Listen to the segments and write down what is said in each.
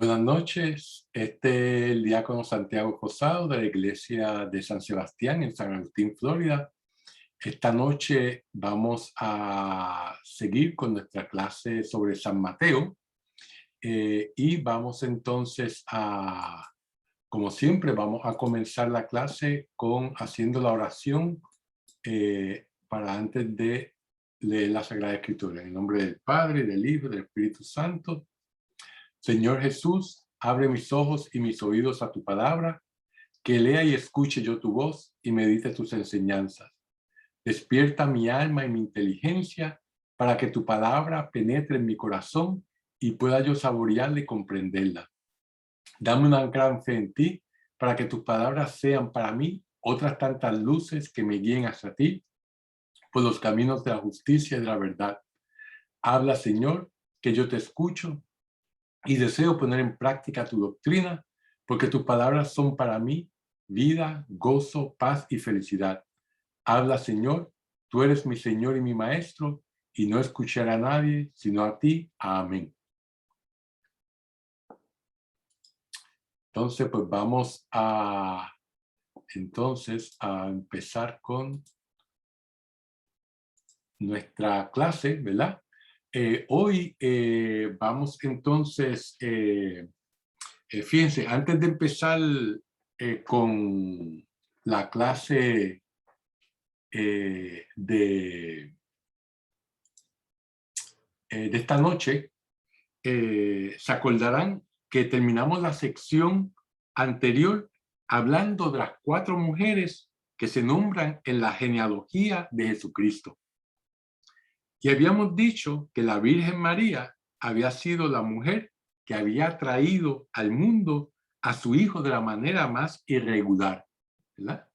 Buenas noches, este es el diácono Santiago Cosado de la iglesia de San Sebastián en San Agustín, Florida. Esta noche vamos a seguir con nuestra clase sobre San Mateo y vamos entonces como siempre, vamos a comenzar la clase haciendo la oración para antes de leer la Sagrada Escritura. En el nombre del Padre, del Hijo y del Espíritu Santo. Señor Jesús, abre mis ojos y mis oídos a tu palabra, que lea y escuche yo tu voz y medite tus enseñanzas. Despierta mi alma y mi inteligencia para que tu palabra penetre en mi corazón y pueda yo saborearla y comprenderla. Dame una gran fe en ti para que tus palabras sean para mí otras tantas luces que me guíen hacia ti por los caminos de la justicia y de la verdad. Habla, Señor, que yo te escucho y deseo poner en práctica tu doctrina, porque tus palabras son para mí vida, gozo, paz y felicidad. Habla, Señor, tú eres mi Señor y mi Maestro, y no escucharé a nadie sino a ti. Amén. Entonces, pues vamos a empezar con nuestra clase, ¿verdad? Hoy vamos entonces, fíjense, antes de empezar con la clase de esta noche, se acordarán que terminamos la sección anterior hablando de las 4 mujeres que se nombran en la genealogía de Jesucristo. Y habíamos dicho que la Virgen María había sido la mujer que había traído al mundo a su hijo de la manera más irregular, ¿verdad?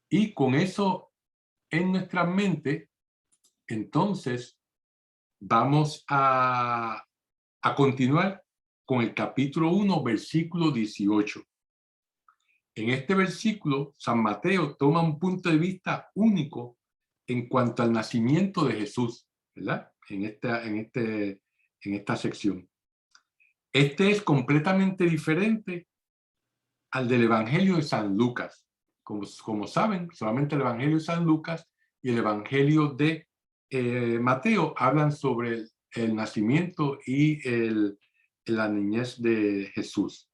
Y con eso en nuestra mente, entonces vamos a continuar con el capítulo 1, versículo 18. En este versículo, San Mateo toma un punto de vista único en cuanto al nacimiento de Jesús, ¿verdad? En esta sección. Este es completamente diferente al del Evangelio de San Lucas. Como saben, solamente el Evangelio de San Lucas y el Evangelio de Mateo hablan sobre el nacimiento y la niñez de Jesús.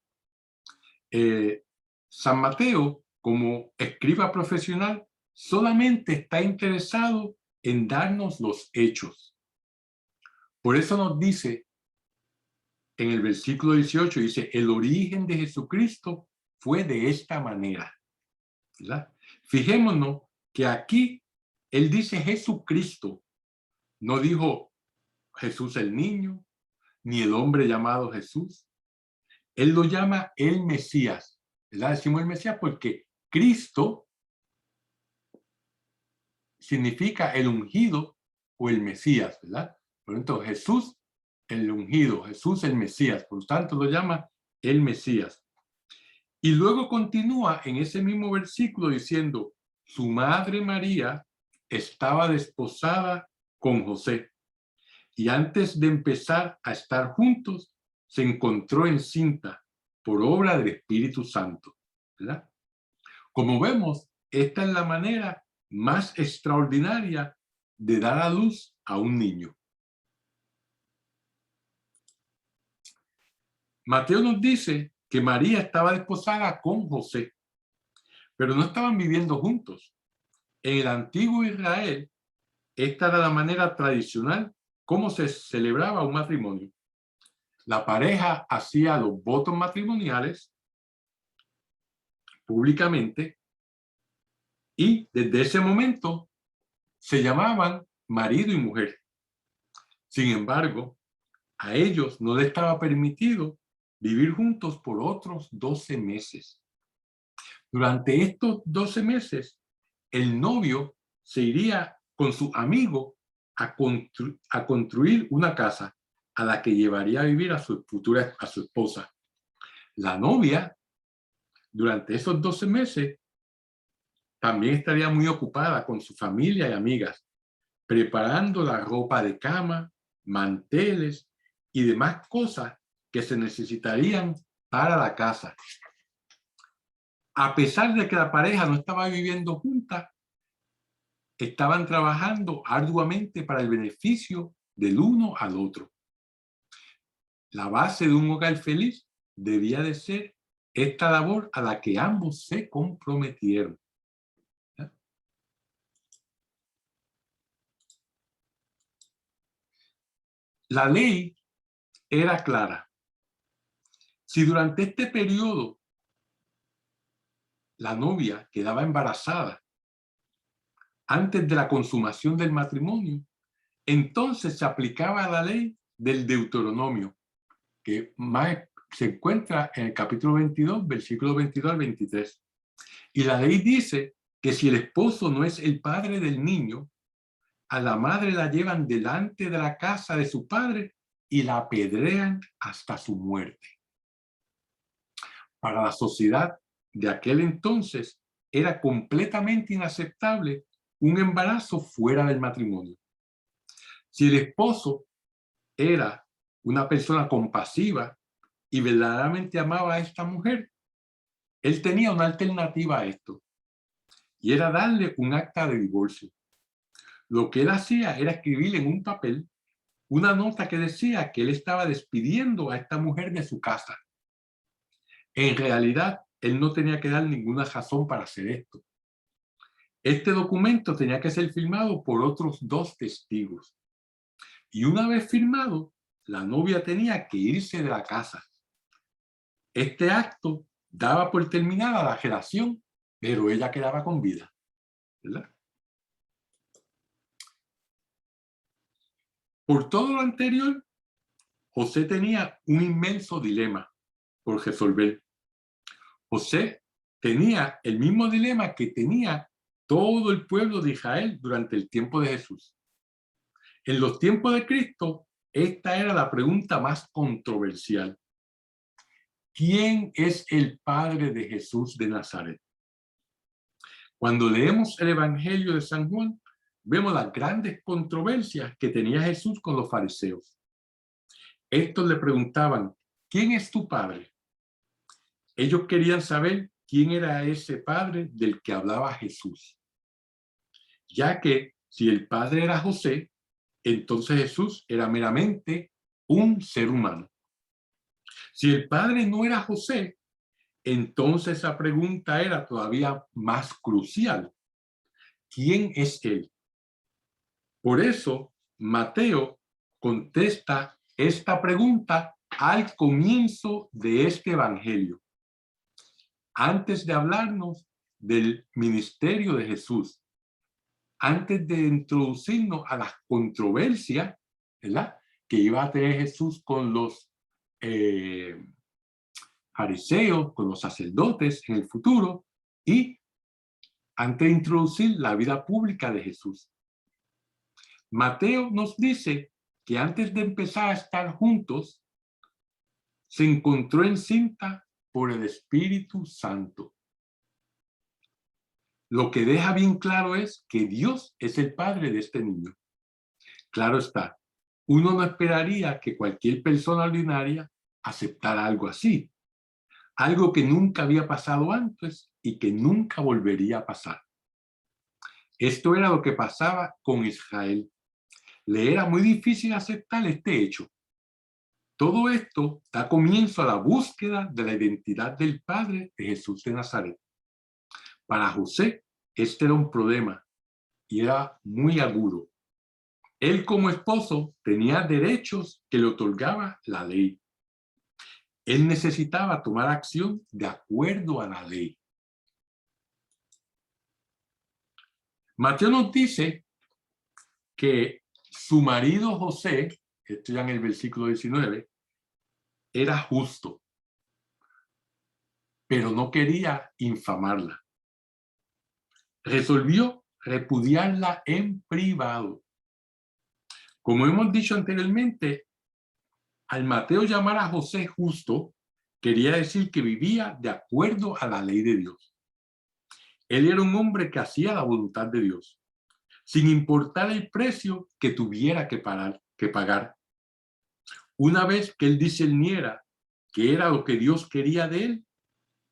San Mateo, como escriba profesional, solamente está interesado en darnos los hechos. Por eso nos dice en el versículo 18, dice, el origen de Jesucristo fue de esta manera, ¿verdad? Fijémonos que aquí él dice Jesucristo, no dijo Jesús el niño, ni el hombre llamado Jesús. Él lo llama el Mesías, ¿verdad? Decimos el Mesías porque Cristo significa el ungido o el Mesías, ¿verdad? Por lo tanto, Jesús el ungido, Jesús el Mesías, por lo tanto lo llama el Mesías. Y luego continúa en ese mismo versículo diciendo, su madre María estaba desposada con José. Y antes de empezar a estar juntos, se encontró encinta por obra del Espíritu Santo, ¿verdad? Como vemos, esta es la manera más extraordinaria de dar a luz a un niño. Mateo nos dice que María estaba desposada con José, pero no estaban viviendo juntos. En el antiguo Israel, esta era la manera tradicional como se celebraba un matrimonio. La pareja hacía los votos matrimoniales públicamente y desde ese momento se llamaban marido y mujer. Sin embargo, a ellos no les estaba permitido vivir juntos por otros 12 meses. Durante estos 12 meses, el novio se iría con su amigo a construir una casa a la que llevaría a vivir a su esposa. La novia, durante esos 12 meses, también estaría muy ocupada con su familia y amigas, preparando la ropa de cama, manteles y demás cosas que se necesitarían para la casa. A pesar de que la pareja no estaba viviendo junta, estaban trabajando arduamente para el beneficio del uno al otro. La base de un hogar feliz debía de ser esta labor a la que ambos se comprometieron. La ley era clara. Si durante este periodo la novia quedaba embarazada antes de la consumación del matrimonio, entonces se aplicaba la ley del Deuteronomio, que más se encuentra en el capítulo 22, versículos 22 al 23. Y la ley dice que si el esposo no es el padre del niño, a la madre la llevan delante de la casa de su padre y la apedrean hasta su muerte. Para la sociedad de aquel entonces era completamente inaceptable un embarazo fuera del matrimonio. Si el esposo era una persona compasiva y verdaderamente amaba a esta mujer, él tenía una alternativa a esto, y era darle un acta de divorcio. Lo que él hacía era escribir en un papel una nota que decía que él estaba despidiendo a esta mujer de su casa. En realidad, él no tenía que dar ninguna razón para hacer esto. Este documento tenía que ser firmado por otros 2 testigos. Y una vez firmado, la novia tenía que irse de la casa. Este acto daba por terminada la relación, pero ella quedaba con vida, ¿verdad? Por todo lo anterior, José tenía un inmenso dilema por resolver. José tenía el mismo dilema que tenía todo el pueblo de Israel durante el tiempo de Jesús. En los tiempos de Cristo, esta era la pregunta más controversial. ¿Quién es el padre de Jesús de Nazaret? Cuando leemos el Evangelio de San Juan, vemos las grandes controversias que tenía Jesús con los fariseos. Estos le preguntaban, ¿quién es tu padre? Ellos querían saber quién era ese padre del que hablaba Jesús, ya que si el padre era José, entonces Jesús era meramente un ser humano. Si el padre no era José, entonces esa pregunta era todavía más crucial. ¿Quién es él? Por eso, Mateo contesta esta pregunta al comienzo de este evangelio, antes de hablarnos del ministerio de Jesús, antes de introducirnos a las controversias, ¿verdad?, que iba a tener Jesús con los fariseos, con los sacerdotes en el futuro, y antes de introducir la vida pública de Jesús. Mateo nos dice que antes de empezar a estar juntos, se encontró encinta por el Espíritu Santo. Lo que deja bien claro es que Dios es el padre de este niño. Claro está, uno no esperaría que cualquier persona ordinaria aceptara algo así, algo que nunca había pasado antes y que nunca volvería a pasar. Esto era lo que pasaba con Israel. Le era muy difícil aceptar este hecho. Todo esto da comienzo a la búsqueda de la identidad del padre de Jesús de Nazaret. Para José, este era un problema y era muy agudo. Él como esposo tenía derechos que le otorgaba la ley. Él necesitaba tomar acción de acuerdo a la ley. Mateo nos dice que su marido José, esto ya en el versículo 19, era justo, pero no quería infamarla. Resolvió repudiarla en privado. Como hemos dicho anteriormente, al Mateo llamar a José justo, quería decir que vivía de acuerdo a la ley de Dios. Él era un hombre que hacía la voluntad de Dios, sin importar el precio que tuviera que pagar. Una vez que él discerniera que era lo que Dios quería de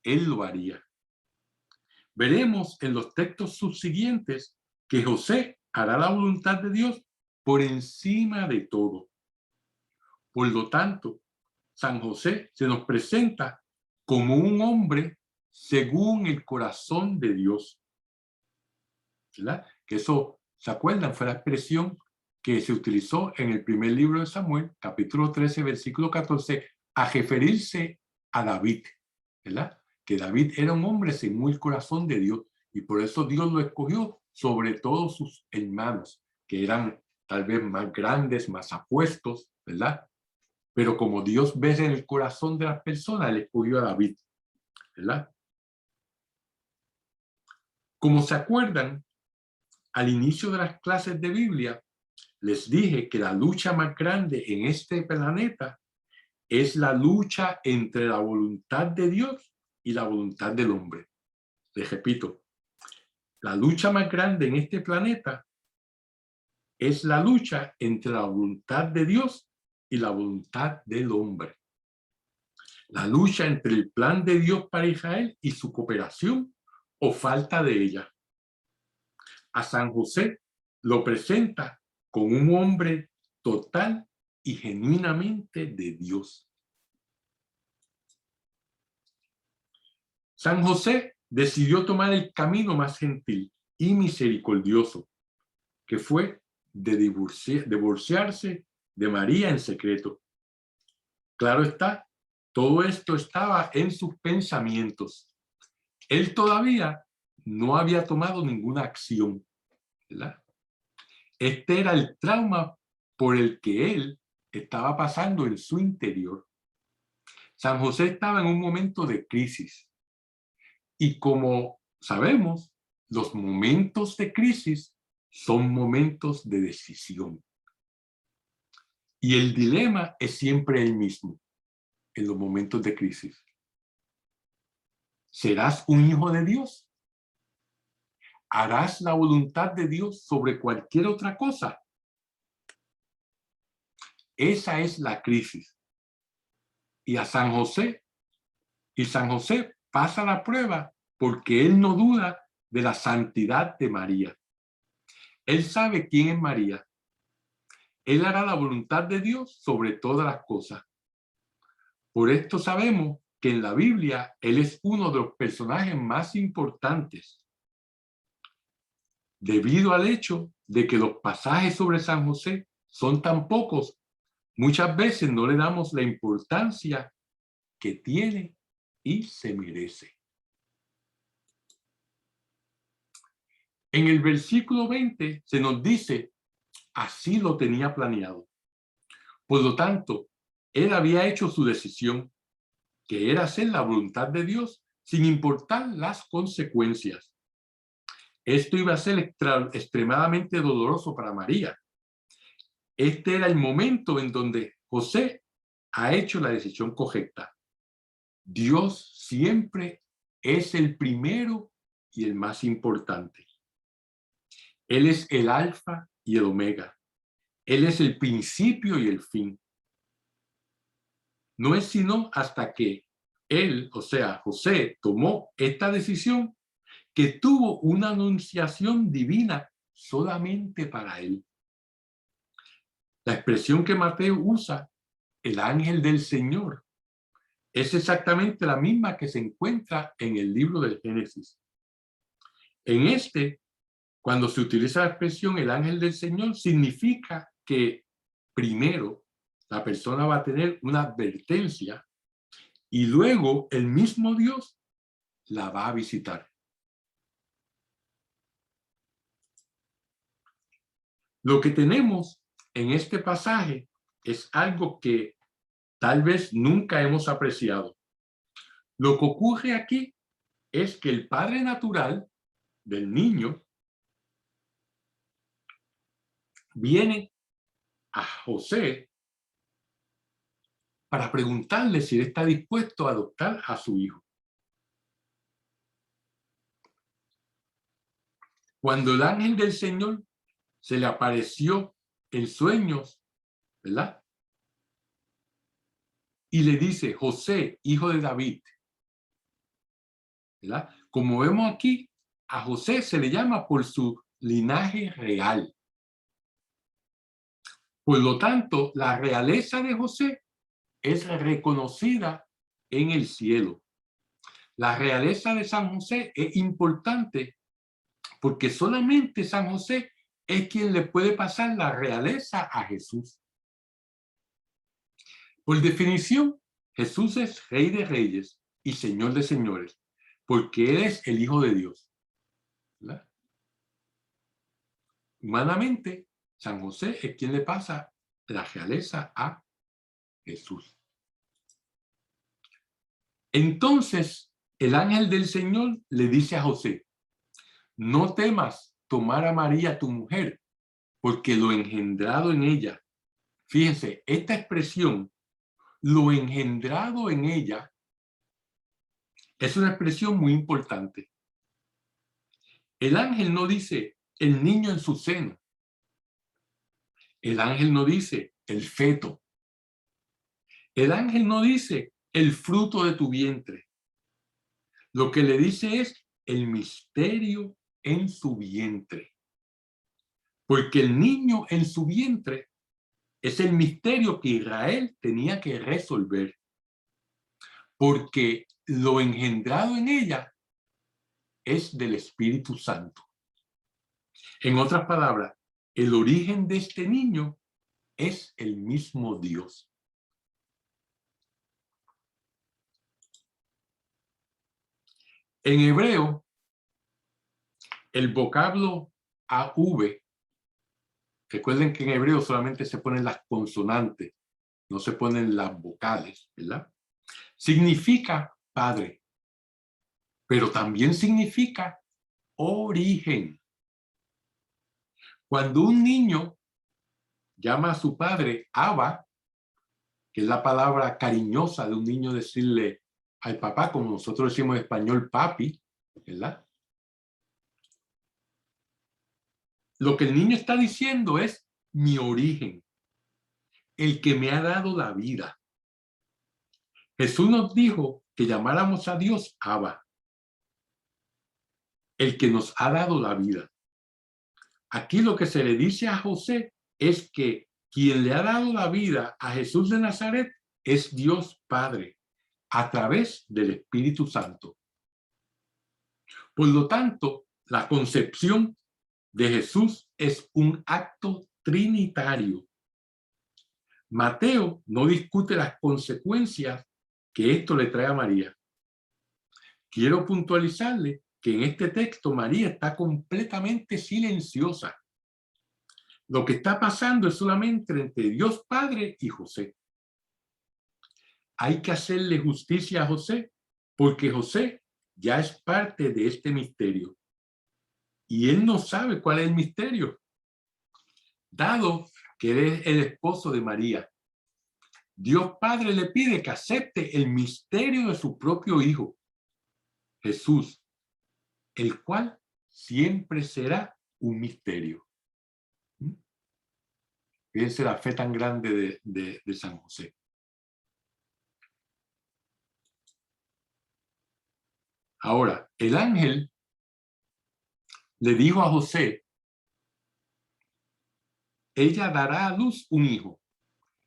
él lo haría. Veremos en los textos subsiguientes que José hará la voluntad de Dios por encima de todo. Por lo tanto, San José se nos presenta como un hombre según el corazón de Dios, ¿verdad? Que eso, ¿se acuerdan? Fue la expresión que se utilizó en el primer libro de Samuel, capítulo 13, versículo 14, a referirse a David, ¿verdad? Que David era un hombre según el corazón de Dios y por eso Dios lo escogió sobre todos sus hermanos, que eran tal vez más grandes, más apuestos, ¿verdad? Pero como Dios ve en el corazón de las personas, él escogió a David, ¿verdad? Como se acuerdan, al inicio de las clases de Biblia, les dije que la lucha más grande en este planeta es la lucha entre la voluntad de Dios y la voluntad del hombre. Les repito, la lucha más grande en este planeta es la lucha entre la voluntad de Dios y la voluntad del hombre. La lucha entre el plan de Dios para Israel y su cooperación o falta de ella. A San José lo presenta como un hombre total y genuinamente de Dios. San José decidió tomar el camino más gentil y misericordioso, que fue de divorciarse de María en secreto. Claro está, todo esto estaba en sus pensamientos. Él todavía no había tomado ninguna acción, ¿verdad? Este era el trauma por el que él estaba pasando en su interior. San José estaba en un momento de crisis. Y como sabemos, los momentos de crisis son momentos de decisión. Y el dilema es siempre el mismo en los momentos de crisis. ¿Serás un hijo de Dios? ¿Harás la voluntad de Dios sobre cualquier otra cosa? Esa es la crisis. Y San José pasa la prueba porque él no duda de la santidad de María. Él sabe quién es María. Él hará la voluntad de Dios sobre todas las cosas. Por esto sabemos que en la Biblia él es uno de los personajes más importantes, debido al hecho de que los pasajes sobre San José son tan pocos. Muchas veces no le damos la importancia que tiene y se merece. En el versículo 20 se nos dice, así lo tenía planeado. Por lo tanto, él había hecho su decisión, que era hacer la voluntad de Dios sin importar las consecuencias. Esto iba a ser extremadamente doloroso para María. Este era el momento en donde José ha hecho la decisión correcta. Dios siempre es el primero y el más importante. Él es el alfa y el omega. Él es el principio y el fin. No es sino hasta que él, o sea, José, tomó esta decisión que tuvo una anunciación divina solamente para él. La expresión que Mateo usa, el ángel del Señor, es exactamente la misma que se encuentra en el libro del Génesis. En este, cuando se utiliza la expresión el ángel del Señor, significa que primero la persona va a tener una advertencia y luego el mismo Dios la va a visitar. Lo que tenemos en este pasaje es algo que tal vez nunca hemos apreciado. Lo que ocurre aquí es que el padre natural del niño viene a José para preguntarle si él está dispuesto a adoptar a su hijo. Cuando el ángel del Señor se le apareció en sueños, ¿verdad? y le dice, José, hijo de David, ¿verdad? Como vemos aquí, a José se le llama por su linaje real. Por lo tanto, la realeza de José es reconocida en el cielo. La realeza de San José es importante porque solamente San José es quien le puede pasar la realeza a Jesús. Por definición, Jesús es Rey de Reyes y Señor de Señores, porque Él es el Hijo de Dios, ¿verdad? Humanamente, San José es quien le pasa la realeza a Jesús. Entonces, el ángel del Señor le dice a José, no temas tomar a María tu mujer, porque lo engendrado en ella, fíjense, esta expresión, lo engendrado en ella, es una expresión muy importante. El ángel no dice el niño en su seno. El ángel no dice el feto. El ángel no dice el fruto de tu vientre. Lo que le dice es el misterio en su vientre. Porque el niño en su vientre es el misterio que Israel tenía que resolver. Porque lo engendrado en ella es del Espíritu Santo. En otras palabras, el origen de este niño es el mismo Dios. En hebreo, el vocablo AV, recuerden que en hebreo solamente se ponen las consonantes, no se ponen las vocales, ¿verdad? Significa padre, pero también significa origen. Cuando un niño llama a su padre Abba, que es la palabra cariñosa de un niño decirle al papá, como nosotros decimos en español papi, ¿verdad? Lo que el niño está diciendo es mi origen, el que me ha dado la vida. Jesús nos dijo que llamáramos a Dios Abba, el que nos ha dado la vida. Aquí lo que se le dice a José es que quien le ha dado la vida a Jesús de Nazaret es Dios Padre, a través del Espíritu Santo. Por lo tanto, la concepción de Jesús es un acto trinitario. Mateo no discute las consecuencias que esto le trae a María. Quiero puntualizarle que en este texto María está completamente silenciosa. Lo que está pasando es solamente entre Dios Padre y José. Hay que hacerle justicia a José, porque José ya es parte de este misterio. Y él no sabe cuál es el misterio, dado que él es el esposo de María. Dios Padre le pide que acepte el misterio de su propio Hijo, Jesús, el cual siempre será un misterio. Fíjense la fe tan grande de San José. Ahora, el ángel le dijo a José, ella dará a luz un hijo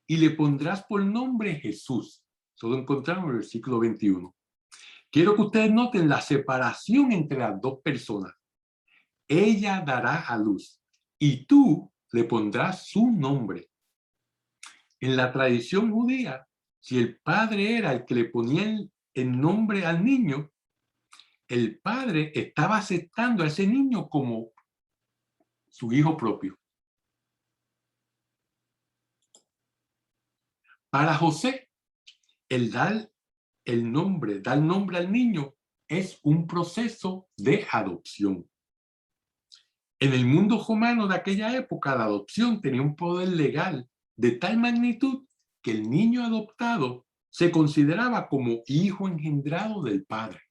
y le pondrás por nombre Jesús. Eso lo encontramos en el versículo 21. Quiero que ustedes noten la separación entre las dos personas. Ella dará a luz y tú le pondrás su nombre. En la tradición judía, si el padre era el que le ponía el nombre al niño, el padre estaba aceptando a ese niño como su hijo propio. Para José, el dar nombre al niño es un proceso de adopción. En el mundo romano de aquella época, la adopción tenía un poder legal de tal magnitud que el niño adoptado se consideraba como hijo engendrado del padre.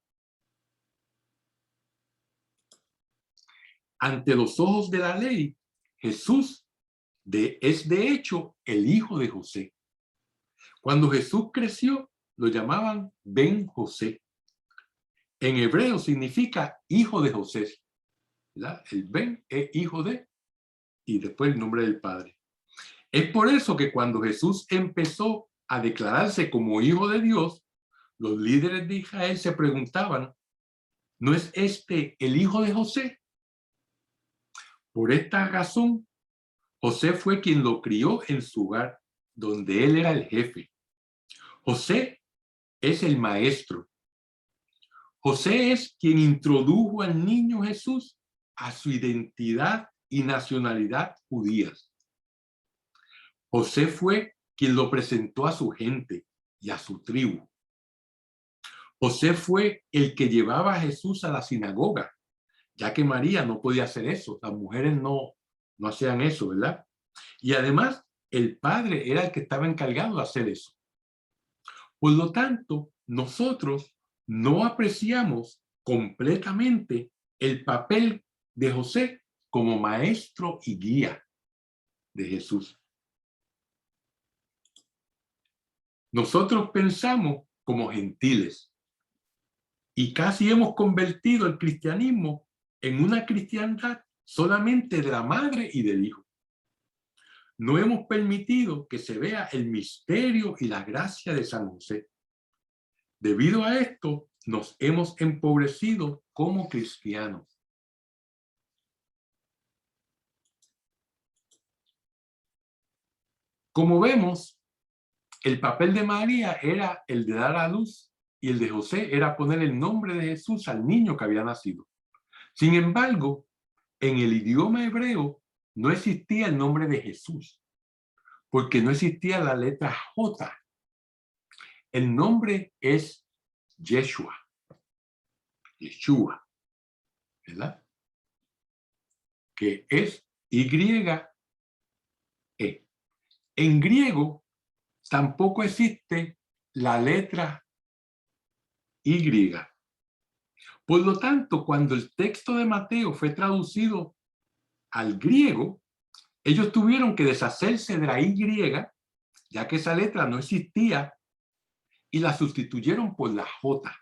Ante los ojos de la ley, Jesús es de hecho el hijo de José. Cuando Jesús creció, lo llamaban Ben José. En hebreo significa hijo de José, ¿verdad? El Ben es hijo de, y después el nombre del padre. Es por eso que cuando Jesús empezó a declararse como hijo de Dios, los líderes de Israel se preguntaban, ¿no es este el hijo de José? Por esta razón, José fue quien lo crió en su hogar, donde él era el jefe. José es el maestro. José es quien introdujo al niño Jesús a su identidad y nacionalidad judías. José fue quien lo presentó a su gente y a su tribu. José fue el que llevaba a Jesús a la sinagoga, ya que María no podía hacer eso. Las mujeres no hacían eso, ¿verdad? Y además, el padre era el que estaba encargado de hacer eso. Por lo tanto, nosotros no apreciamos completamente el papel de José como maestro y guía de Jesús. Nosotros pensamos como gentiles y casi hemos convertido el cristianismo en una cristiandad solamente de la madre y del hijo. No hemos permitido que se vea el misterio y la gracia de San José. Debido a esto, nos hemos empobrecido como cristianos. Como vemos, el papel de María era el de dar a luz y el de José era poner el nombre de Jesús al niño que había nacido. Sin embargo, en el idioma hebreo no existía el nombre de Jesús, porque no existía la letra J. El nombre es Yeshua, Yeshua, ¿verdad? Que es Y-E. En griego tampoco existe la letra Y. Por lo tanto, cuando el texto de Mateo fue traducido al griego, ellos tuvieron que deshacerse de la Y, ya que esa letra no existía, y la sustituyeron por la J.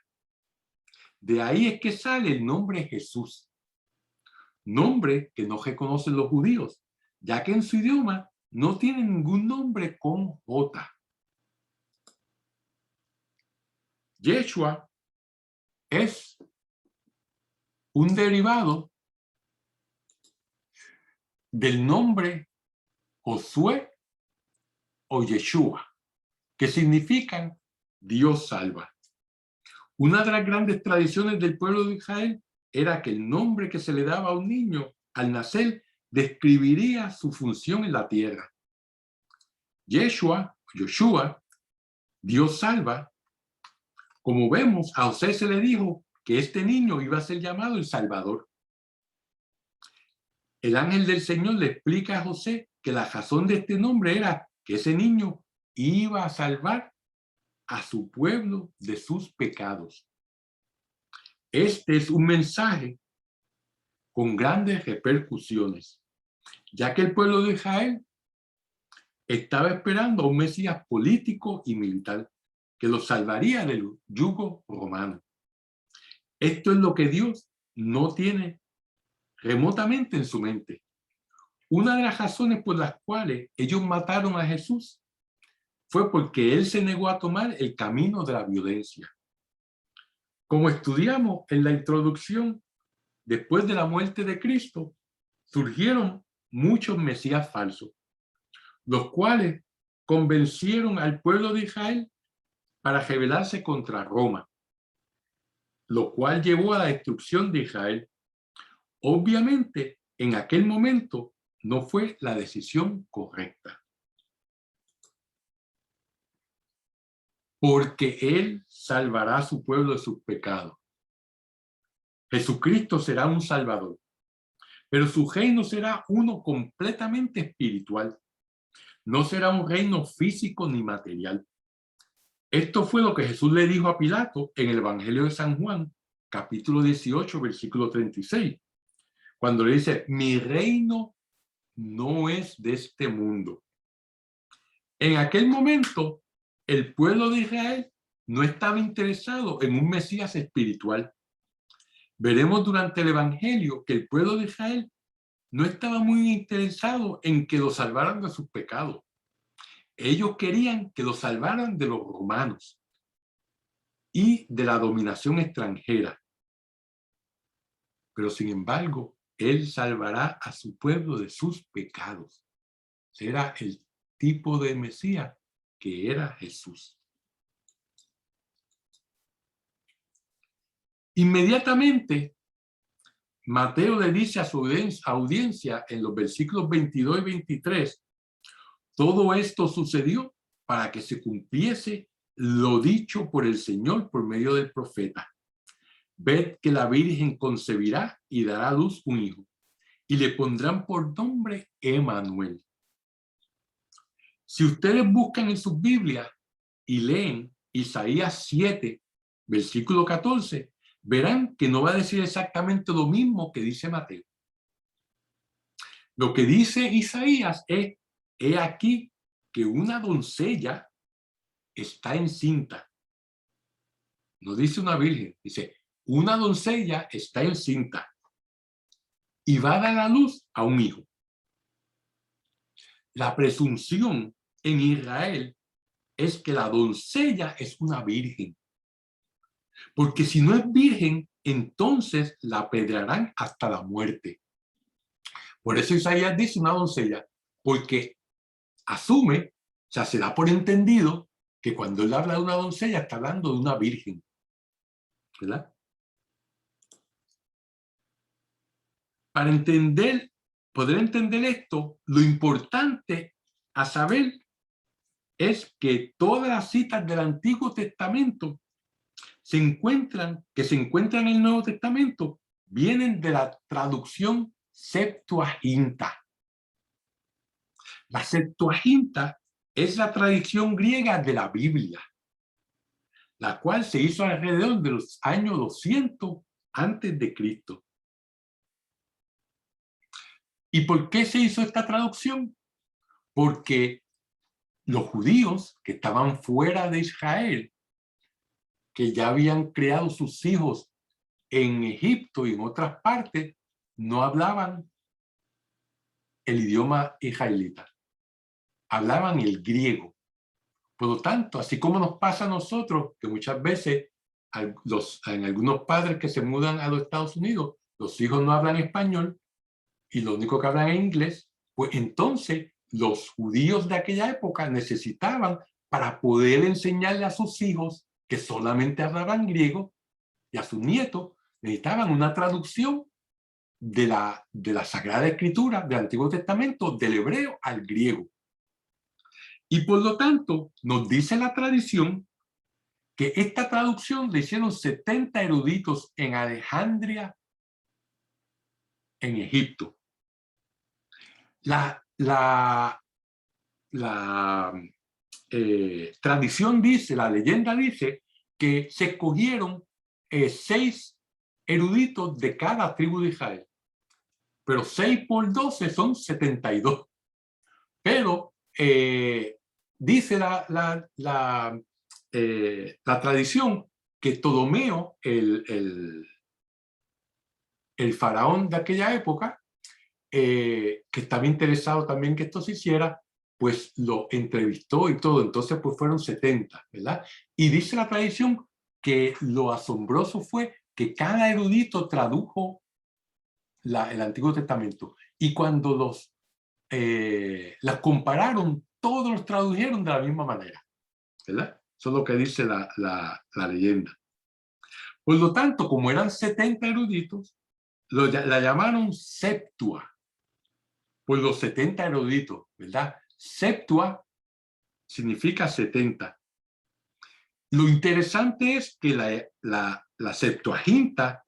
De ahí es que sale el nombre Jesús, nombre que no reconocen los judíos, ya que en su idioma no tiene ningún nombre con J. Yeshua es un derivado del nombre Josué o Yeshua, que significan Dios salva. Una de las grandes tradiciones del pueblo de Israel era que el nombre que se le daba a un niño al nacer describiría su función en la tierra. Yeshua, Yoshua, Dios salva. Como vemos, a José se le dijo que este niño iba a ser llamado el Salvador. El ángel del Señor le explica a José que la razón de este nombre era que ese niño iba a salvar a su pueblo de sus pecados. Este es un mensaje con grandes repercusiones, ya que el pueblo de Israel estaba esperando a un Mesías político y militar que los salvaría del yugo romano. Esto es lo que Dios no tiene remotamente en su mente. Una de las razones por las cuales ellos mataron a Jesús fue porque él se negó a tomar el camino de la violencia. Como estudiamos en la introducción, después de la muerte de Cristo, surgieron muchos mesías falsos, los cuales convencieron al pueblo de Israel para rebelarse contra Roma, lo cual llevó a la destrucción de Israel. Obviamente, en aquel momento no fue la decisión correcta, porque Él salvará a su pueblo de sus pecados. Jesucristo será un salvador, pero su reino será uno completamente espiritual. No será un reino físico ni material. Esto fue lo que Jesús le dijo a Pilato en el Evangelio de San Juan, capítulo 18, versículo 36, cuando le dice, mi reino no es de este mundo. En aquel momento, el pueblo de Israel no estaba interesado en un Mesías espiritual. Veremos durante el Evangelio que el pueblo de Israel no estaba muy interesado en que lo salvaran de sus pecados. Ellos querían que lo salvaran de los romanos y de la dominación extranjera. Pero sin embargo, Él salvará a su pueblo de sus pecados. Era el tipo de Mesías que era Jesús. Inmediatamente, Mateo le dice a su audiencia en los versículos 22 y 23, todo esto sucedió para que se cumpliese lo dicho por el Señor por medio del profeta. Ved que la Virgen concebirá y dará a luz un hijo, y le pondrán por nombre Emmanuel. Si ustedes buscan en sus Biblias y leen Isaías 7, versículo 14, verán que no va a decir exactamente lo mismo que dice Mateo. Lo que dice Isaías es, he aquí que una doncella está encinta. No dice una virgen, dice, una doncella está encinta y va a dar a luz a un hijo. La presunción en Israel es que la doncella es una virgen. Porque si no es virgen, entonces la apedrearán hasta la muerte. Por eso Isaías dice una doncella, porque asume, o sea, se da por entendido que cuando él habla de una doncella está hablando de una virgen. ¿Verdad? Para poder entender esto, lo importante a saber es que todas las citas del Antiguo Testamento se encuentran en el Nuevo Testamento, vienen de la traducción Septuaginta. La Septuaginta es la tradición griega de la Biblia, la cual se hizo alrededor de los años 200 antes de Cristo. ¿Y por qué se hizo esta traducción? Porque los judíos que estaban fuera de Israel, que ya habían criado sus hijos en Egipto y en otras partes, no hablaban el idioma israelita, hablaban el griego. Por lo tanto, así como nos pasa a nosotros, que muchas veces en algunos padres que se mudan a los Estados Unidos, los hijos no hablan español y lo único que hablan es inglés, pues entonces los judíos de aquella época necesitaban, para poder enseñarle a sus hijos que solamente hablaban griego y a sus nietos, necesitaban una traducción de la Sagrada Escritura, del Antiguo Testamento, del hebreo al griego. Y por lo tanto, nos dice la tradición que esta traducción le hicieron 70 eruditos en Alejandría, en Egipto. La tradición dice, la leyenda dice, que se escogieron 6 eruditos de cada tribu de Israel. Pero 6 por 12 son 72. Pero dice la tradición que Ptolomeo, el faraón de aquella época, que estaba interesado también que esto se hiciera, pues lo entrevistó y todo. Entonces pues fueron 70, ¿verdad? Y dice la tradición que lo asombroso fue que cada erudito tradujo el Antiguo Testamento. Y cuando las compararon, todos los tradujeron de la misma manera, ¿verdad? Eso es lo que dice la leyenda. Por lo tanto, como eran 70 eruditos, la llamaron Septua, por los 70 eruditos, ¿verdad? Septua significa 70. Lo interesante es que la Septuaginta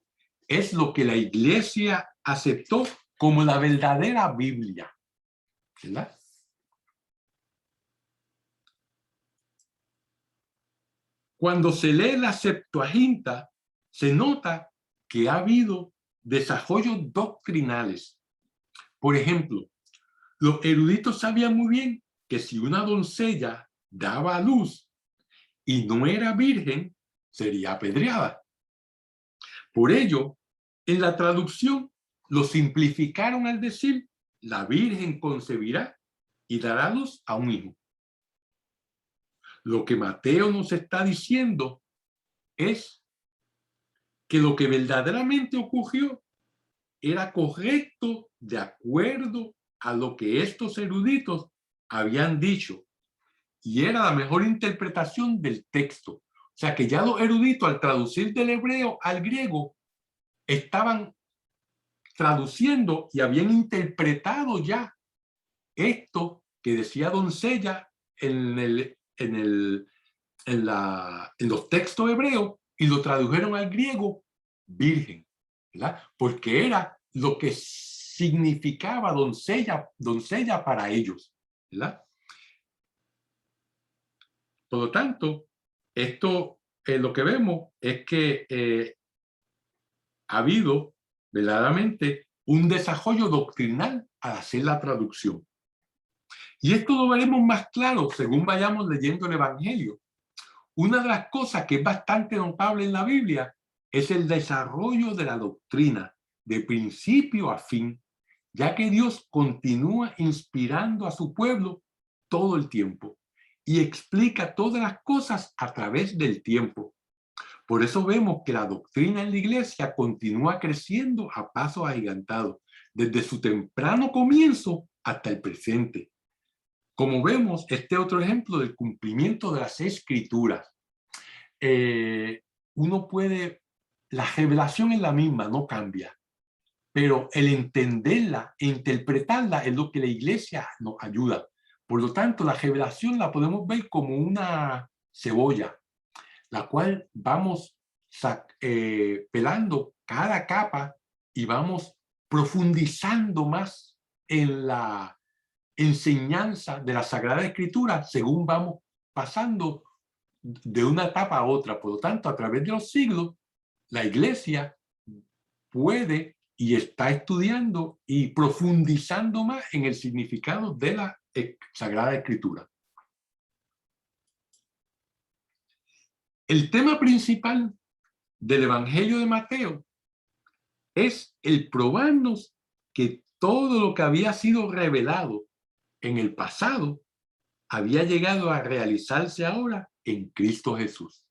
es lo que la Iglesia aceptó como la verdadera Biblia, ¿verdad? Cuando se lee la Septuaginta, se nota que ha habido desarrollos doctrinales. Por ejemplo, los eruditos sabían muy bien que si una doncella daba a luz, y no era virgen, sería apedreada. Por ello, en la traducción lo simplificaron al decir: la virgen concebirá y dará a luz a un hijo. Lo que Mateo nos está diciendo es que lo que verdaderamente ocurrió era correcto de acuerdo a lo que estos eruditos habían dicho, y era la mejor interpretación del texto. O sea que ya los eruditos, al traducir del hebreo al griego, estaban traduciendo y habían interpretado ya esto que decía doncella en los textos hebreos, y lo tradujeron al griego virgen, ¿verdad? Porque era lo que significaba doncella para ellos, ¿verdad? Por lo tanto, esto lo que vemos es que ha habido verdaderamente un desarrollo doctrinal al hacer la traducción. Y esto lo veremos más claro según vayamos leyendo el Evangelio. Una de las cosas que es bastante notable en la Biblia es el desarrollo de la doctrina, de principio a fin, ya que Dios continúa inspirando a su pueblo todo el tiempo y explica todas las cosas a través del tiempo. Por eso vemos que la doctrina en la iglesia continúa creciendo a pasos agigantados, desde su temprano comienzo hasta el presente. Como vemos, otro ejemplo del cumplimiento de las escrituras. La revelación es la misma, no cambia, pero el entenderla e interpretarla es lo que la iglesia nos ayuda. Por lo tanto, la revelación la podemos ver como una cebolla, la cual vamos pelando cada capa y vamos profundizando más en la enseñanza de la Sagrada Escritura según vamos pasando de una etapa a otra. Por lo tanto, a través de los siglos, la iglesia puede y está estudiando y profundizando más en el significado de la Sagrada Escritura. El tema principal del Evangelio de Mateo es el probarnos que todo lo que había sido revelado en el pasado había llegado a realizarse ahora en Cristo Jesús.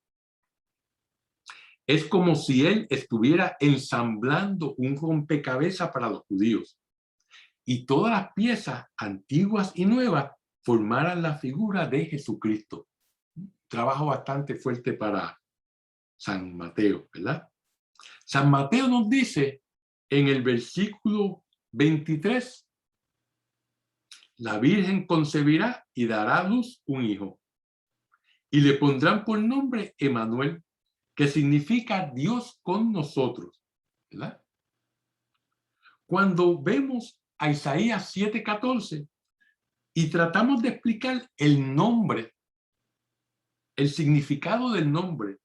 Es como si él estuviera ensamblando un rompecabezas para los judíos y todas las piezas antiguas y nuevas formaran la figura de Jesucristo. Un trabajo bastante fuerte para San Mateo, ¿verdad? San Mateo nos dice en el versículo 23: la Virgen concebirá y dará a luz un hijo, y le pondrán por nombre Emmanuel, que significa Dios con nosotros, ¿verdad? Cuando vemos a Isaías 7:14 y tratamos de explicar el nombre, el significado del nombre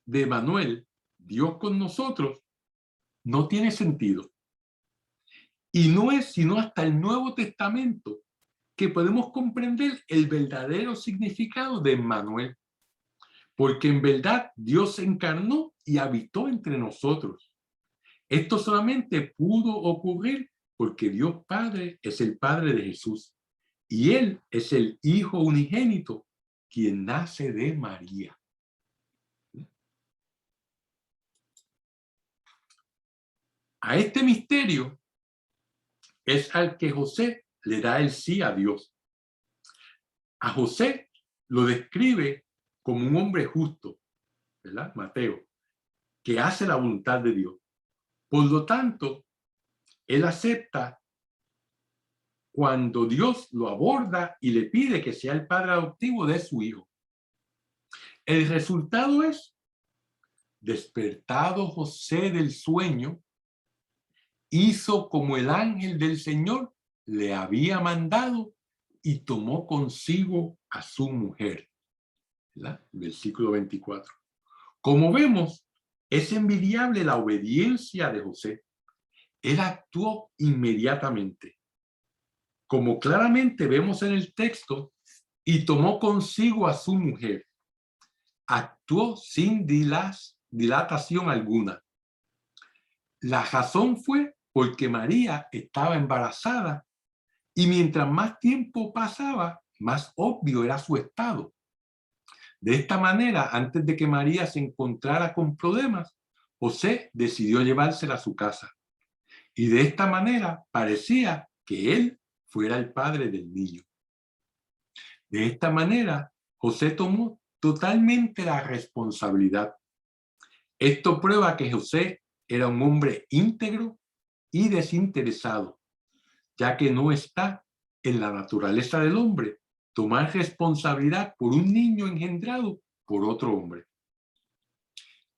de Emmanuel, Dios con nosotros, no tiene sentido. Y no es sino hasta el Nuevo Testamento que podemos comprender el verdadero significado de Emmanuel, porque en verdad Dios se encarnó y habitó entre nosotros. Esto solamente pudo ocurrir porque Dios Padre es el Padre de Jesús y Él es el Hijo unigénito quien nace de María. A este misterio es al que José le da el sí a Dios. A José lo describe como un hombre justo, ¿verdad? Mateo, que hace la voluntad de Dios. Por lo tanto, él acepta cuando Dios lo aborda y le pide que sea el padre adoptivo de su hijo. El resultado es: despertado José del sueño, hizo como el ángel del Señor le había mandado y tomó consigo a su mujer. ¿Verdad? Versículo 24. Como vemos, es envidiable la obediencia de José. Él actuó inmediatamente, como claramente vemos en el texto, y tomó consigo a su mujer. actuó sin dilatación alguna. La razón fue porque María estaba embarazada y mientras más tiempo pasaba, más obvio era su estado. De esta manera, antes de que María se encontrara con problemas, José decidió llevársela a su casa. Y de esta manera parecía que él fuera el padre del niño. De esta manera, José tomó totalmente la responsabilidad. Esto prueba que José era un hombre íntegro y desinteresado, ya que no está en la naturaleza del hombre tomar responsabilidad por un niño engendrado por otro hombre.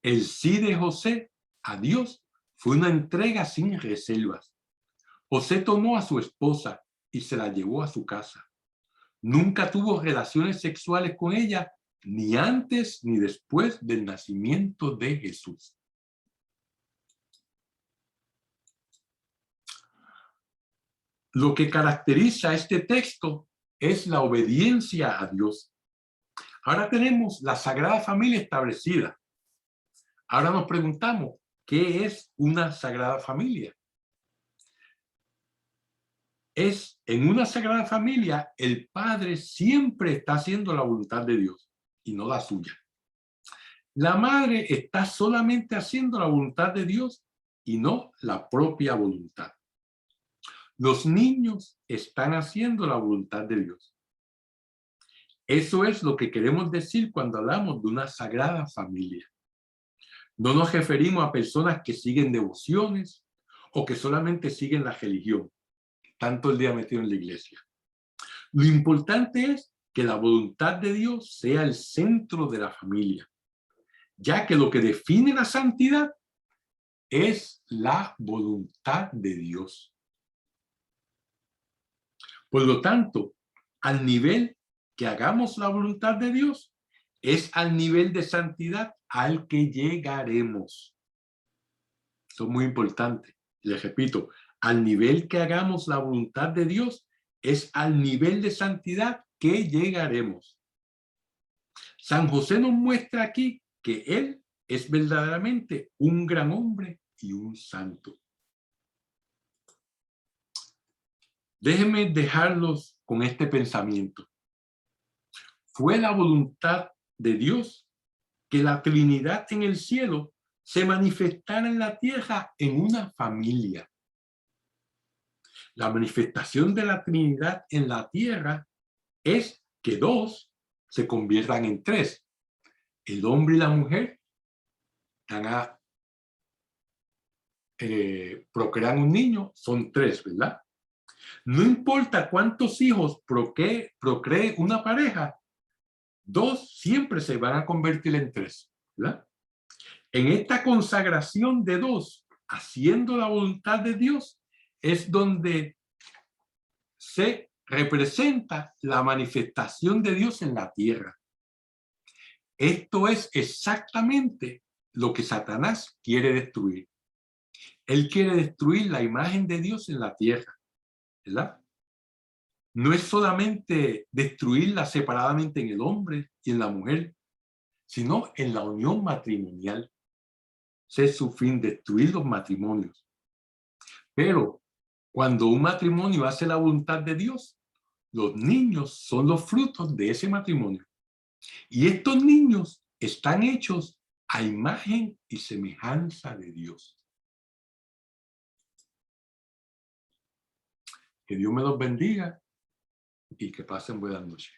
El sí de José a Dios fue una entrega sin reservas. José tomó a su esposa y se la llevó a su casa. Nunca tuvo relaciones sexuales con ella, ni antes ni después del nacimiento de Jesús. Lo que caracteriza este texto es la obediencia a Dios. Ahora tenemos la Sagrada Familia establecida. Ahora nos preguntamos, ¿qué es una Sagrada Familia? En una Sagrada Familia, el Padre siempre está haciendo la voluntad de Dios y no la suya. La Madre está solamente haciendo la voluntad de Dios y no la propia voluntad. Los niños están haciendo la voluntad de Dios. Eso es lo que queremos decir cuando hablamos de una Sagrada Familia. No nos referimos a personas que siguen devociones o que solamente siguen la religión, tanto el día metido en la iglesia. Lo importante es que la voluntad de Dios sea el centro de la familia, ya que lo que define la santidad es la voluntad de Dios. Por lo tanto, al nivel que hagamos la voluntad de Dios, es al nivel de santidad al que llegaremos. Esto es muy importante. Les repito, al nivel que hagamos la voluntad de Dios, es al nivel de santidad que llegaremos. San José nos muestra aquí que él es verdaderamente un gran hombre y un santo. Déjenme dejarlos con este pensamiento. Fue la voluntad de Dios que la Trinidad en el cielo se manifestara en la tierra en una familia. La manifestación de la Trinidad en la tierra es que dos se conviertan en tres. El hombre y la mujer procrean un niño, son tres, ¿verdad? No importa cuántos hijos procree una pareja, dos siempre se van a convertir en tres, ¿verdad? En esta consagración de dos, haciendo la voluntad de Dios, es donde se representa la manifestación de Dios en la tierra. Esto es exactamente lo que Satanás quiere destruir. Él quiere destruir la imagen de Dios en la tierra, ¿verdad? No es solamente destruirla separadamente en el hombre y en la mujer, sino en la unión matrimonial. Ese es su fin, destruir los matrimonios. Pero cuando un matrimonio hace la voluntad de Dios, los niños son los frutos de ese matrimonio. Y estos niños están hechos a imagen y semejanza de Dios. Que Dios me los bendiga y que pasen buenas noches.